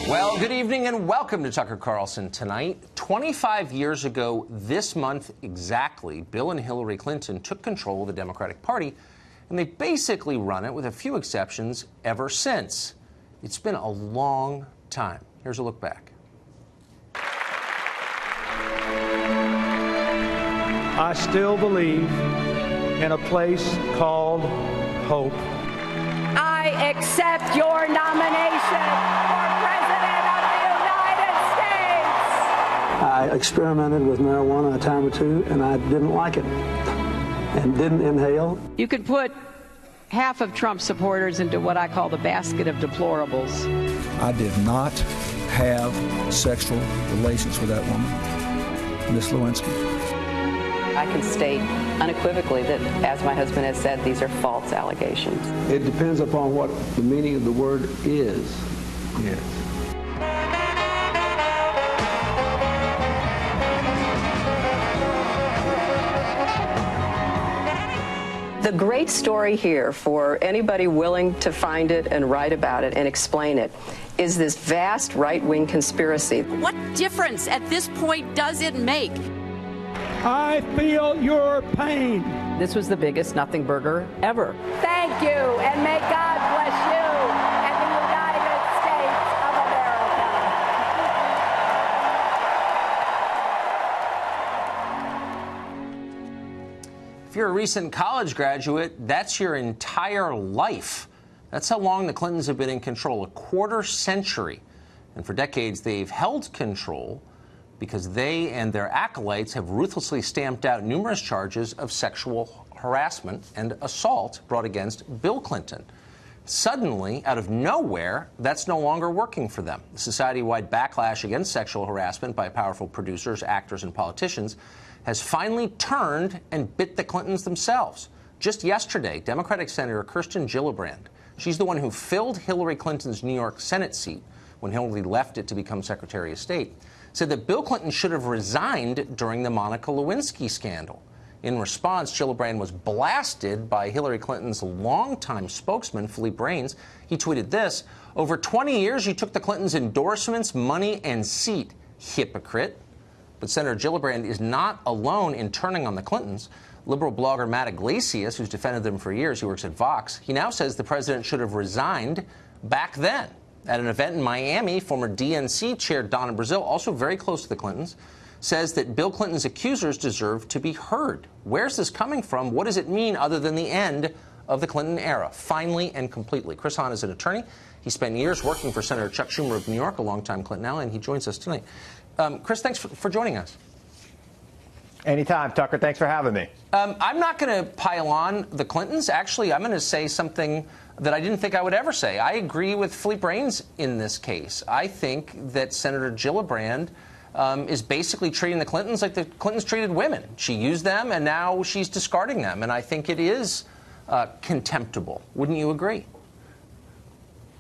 Well, good evening and welcome to Tucker Carlson Tonight. 25 years ago this month exactly, Bill and Hillary Clinton took control of the Democratic Party, and they've basically run it, with a few exceptions, ever since. It's been a long time. Here's a look back. I still believe in a place called hope. I accept your nomination for President of the United States. I experimented with marijuana a time or two, and I didn't like it and didn't inhale. You could put half of Trump supporters into what I call the basket of deplorables. I did not have sexual relations with that woman, Miss Lewinsky. I can state unequivocally that, as my husband has said, these are false allegations. It depends upon what the meaning of the word is. Yes. The great story here, for anybody willing to find it and write about it and explain it, is this vast right-wing conspiracy. What difference at this point does it make? I feel your pain. This was the biggest nothing burger ever. Thank you, and may God bless you and the United States of America. If you're a recent college graduate, that's your entire life. That's how long the Clintons have been in control, a quarter century. And for decades, they've held control because they and their acolytes have ruthlessly stamped out numerous charges of sexual harassment and assault brought against Bill Clinton. Suddenly, out of nowhere, that's no longer working for them. The society-wide backlash against sexual harassment by powerful producers, actors, and politicians has finally turned and bit the Clintons themselves. Just yesterday, Democratic Senator Kirsten Gillibrand, she's the one who filled Hillary Clinton's New York Senate seat when Hillary left it to become Secretary of State, said that Bill Clinton should have resigned during the Monica Lewinsky scandal. In response, Gillibrand was blasted by Hillary Clinton's longtime spokesman, Philippe Reines. He tweeted this: "Over 20 years, you took the Clintons' endorsements, money, and seat. Hypocrite." But Senator Gillibrand is not alone in turning on the Clintons. Liberal blogger Matt Iglesias, who's defended them for years, he works at Vox, he now says the president should have resigned back then. At an event in Miami, former DNC chair Donna Brazile, also very close to the Clintons, says that Bill Clinton's accusers deserve to be heard. Where's this coming from? What does it mean other than the end of the Clinton era, finally and completely? Chris Hahn is an attorney. He spent years working for Senator Chuck Schumer of New York, a longtime Clinton ally, and he joins us tonight. Chris, thanks for joining us. Anytime, Tucker. Thanks for having me. I'm not going to pile on the Clintons. Actually, I'm going to say something that I didn't think I would ever say. I agree with Philippe Reines in this case. I think that Senator Gillibrand is basically treating the Clintons like the Clintons treated women. She used them, and now she's discarding them. And I think it is contemptible. Wouldn't you agree?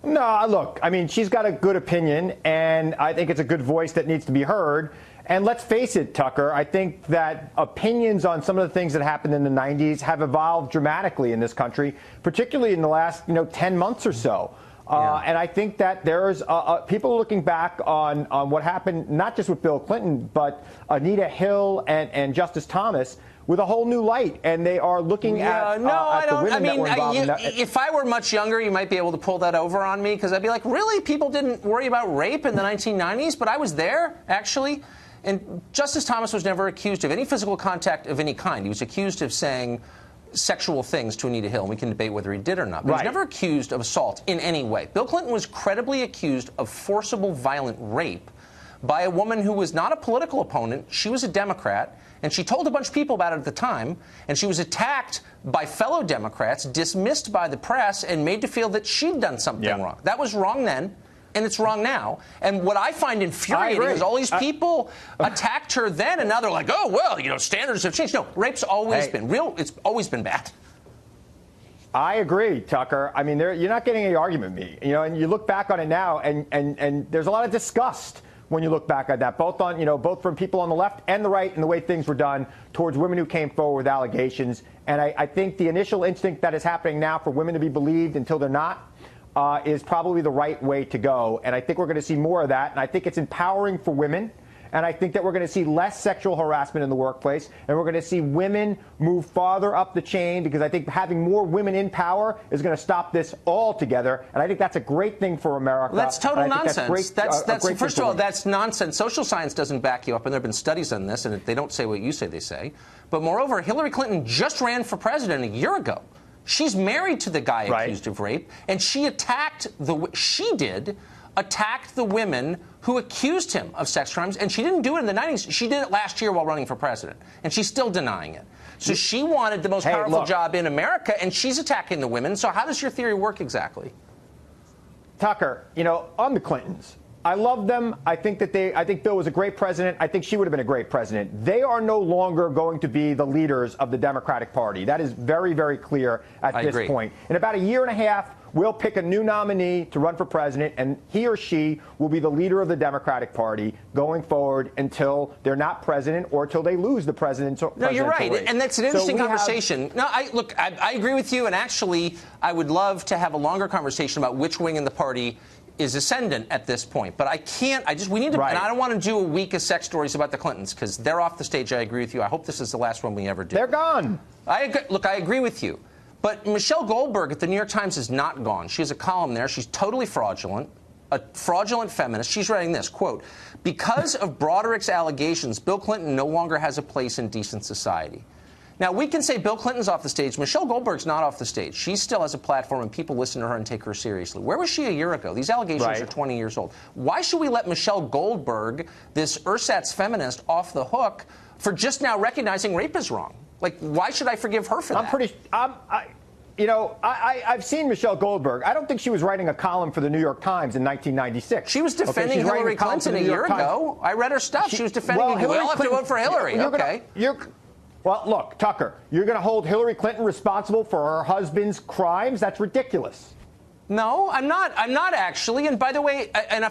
No, look, I mean, she's got a good opinion, and I think it's a good voice that needs to be heard. And let's face it, Tucker, I think that opinions on some of the things that happened in the 90s have evolved dramatically in this country, particularly in the last, 10 months or so. And I think that there's people looking back on what happened, not just with Bill Clinton, but Anita Hill and Justice Thomas, with a whole new light, and they are looking at the women that were involved in that. If I were much younger, you might be able to pull that over on me, because I'd be like, really? People didn't worry about rape in the 1990s? But I was there, actually. And Justice Thomas was never accused of any physical contact of any kind. He was accused of saying sexual things to Anita Hill, and we can debate whether he did or not. But he was never accused of assault in any way. Bill Clinton was credibly accused of forcible violent rape by a woman who was not a political opponent. She was a Democrat, and she told a bunch of people about it at the time, and she was attacked by fellow Democrats, dismissed by the press, and made to feel that she'd done something wrong. That was wrong then, and it's wrong now. And what I find infuriating is all these people attacked her then, and now they're like, oh, well, standards have changed. No, rape's always been real. It's always been bad. I agree, Tucker. I mean, you're not getting any argument with me. And you look back on it now, and there's a lot of disgust when you look back at that, both from people on the left and the right, and the way things were done towards women who came forward with allegations. And I think the initial instinct that is happening now for women to be believed until they're not, is probably the right way to go. And I think we're going to see more of that. And I think it's empowering for women. And I think that we're going to see less sexual harassment in the workplace. And we're going to see women move farther up the chain, because I think having more women in power is going to stop this altogether. And I think that's a great thing for America. Well, that's total nonsense. That's first of all, women. that's nonsense. Social science doesn't back you up, and there have been studies on this, and they don't say what you say they say. But moreover, Hillary Clinton just ran for president a year ago. She's married to the guy accused of rape, and she attacked the women who accused him of sex crimes, and she didn't do it in the 90s. She did it last year while running for president, and she's still denying it. So she wanted the most powerful job in America, and she's attacking the women. So how does your theory work exactly? Tucker, on the Clintons, I love them. I think Bill was a great president. I think she would have been a great president. They are no longer going to be the leaders of the Democratic Party. That is very, very clear at this point. In about a year and a half, we'll pick a new nominee to run for president, and he or she will be the leader of the Democratic Party going forward until they're not president or until they lose the presidential No, you're right, race. and that's an interesting conversation. No, I agree with you, and actually, I would love to have a longer conversation about which wing in the party is ascendant at this point. But I can't, we need to, and I don't want to do a week of sex stories about the Clintons, because they're off the stage. I agree with you. I hope this is the last one we ever do. They're gone. I agree with you. But Michelle Goldberg at the New York Times is not gone. She has a column there. She's totally fraudulent, a fraudulent feminist. She's writing this, quote, "Because of Broderick's allegations, Bill Clinton no longer has a place in decent society." Now, we can say Bill Clinton's off the stage. Michelle Goldberg's not off the stage. She still has a platform, and people listen to her and take her seriously. Where was she a year ago? These allegations are 20 years old. Why should we let Michelle Goldberg, this ersatz feminist, off the hook for just now recognizing rape is wrong? Like, why should I forgive her for that? I've seen Michelle Goldberg. I don't think she was writing a column for the New York Times in 1996. She was defending Hillary Clinton a year ago. I read her stuff. She was defending Hillary. We'll have to vote for Hillary. Well, look, Tucker, you're going to hold Hillary Clinton responsible for her husband's crimes? That's ridiculous. No, I'm not. I'm not actually. And by the way, I'm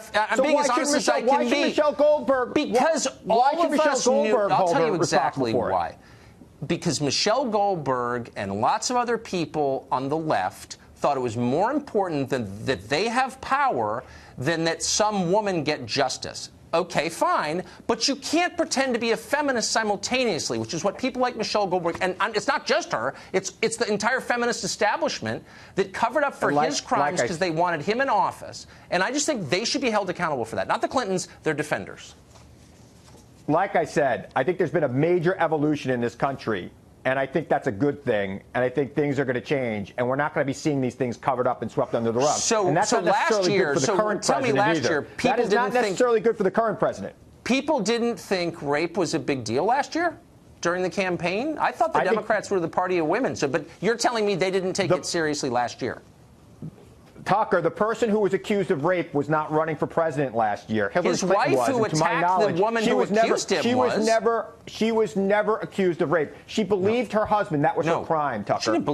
being as honest as I can be. Why should Michelle Goldberg? Because all of us knew. I'll tell you exactly why. Because Michelle Goldberg and lots of other people on the left thought it was more important that they have power than that some woman get justice. Okay, fine, but you can't pretend to be a feminist simultaneously, which is what people like Michelle Goldberg, and it's not just her, it's the entire feminist establishment that covered up for his crimes because they wanted him in office. And I just think they should be held accountable for that. Not the Clintons, they're defenders. Like I said, I think there's been a major evolution in this country, and I think that's a good thing, and I think things are going to change, and we're not going to be seeing these things covered up and swept under the rug. And that's not necessarily good for the current president either. That is not necessarily good for the current president. People didn't think rape was a big deal last year during the campaign? I thought the Democrats were the party of women, but you're telling me they didn't take it seriously last year. Tucker, the person who was accused of rape was not running for president last year. His wife, who attacked the woman who accused him, She was never accused of rape. She believed her husband. That was her crime, Tucker. She didn't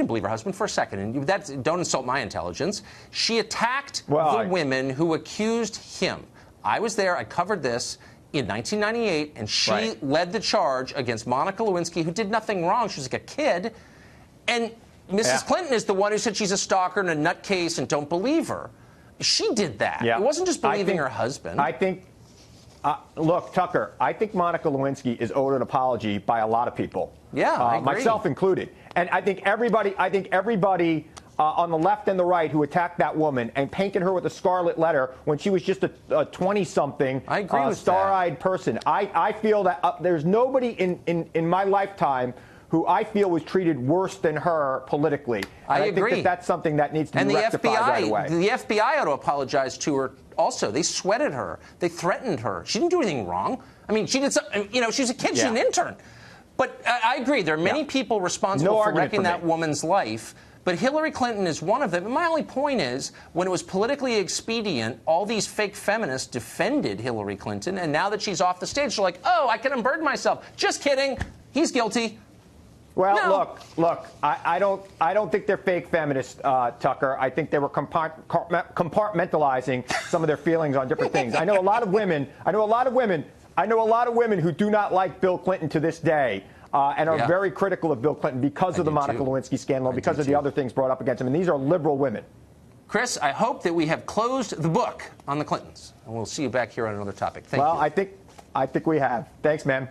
believe her husband for a second. And don't insult my intelligence. She attacked the women who accused him. I was there. I covered this in 1998, and she led the charge against Monica Lewinsky, who did nothing wrong. She was like a kid. And Mrs. Clinton is the one who said she's a stalker and a nutcase and don't believe her. She did that. Yeah. It wasn't just believing her husband. Look, Tucker, I think Monica Lewinsky is owed an apology by a lot of people. Yeah, I agree. Myself included. And I think everybody on the left and the right who attacked that woman and painted her with a scarlet letter when she was just a 20-something star-eyed person. I feel that there's nobody in my lifetime who I feel was treated worse than her politically. And I agree. think that's something that needs to be rectified right away. The FBI ought to apologize to her also. They sweated her. They threatened her. She didn't do anything wrong. I mean, she did something, she was a kid. She's an intern. But I agree. There are many people responsible for wrecking that woman's life. But Hillary Clinton is one of them. And my only point is, when it was politically expedient, all these fake feminists defended Hillary Clinton. And now that she's off the stage, they're like, oh, I can unburden myself. Just kidding. He's guilty. Well, look. I don't think they're fake feminists, Tucker. I think they were compartmentalizing some of their feelings on different things. I know a lot of women who do not like Bill Clinton to this day. And are very critical of Bill Clinton because of the Monica Lewinsky scandal, because of the other things brought up against him. And these are liberal women. Chris, I hope that we have closed the book on the Clintons, and we'll see you back here on another topic. Thank you. Well, I think we have. Thanks, man.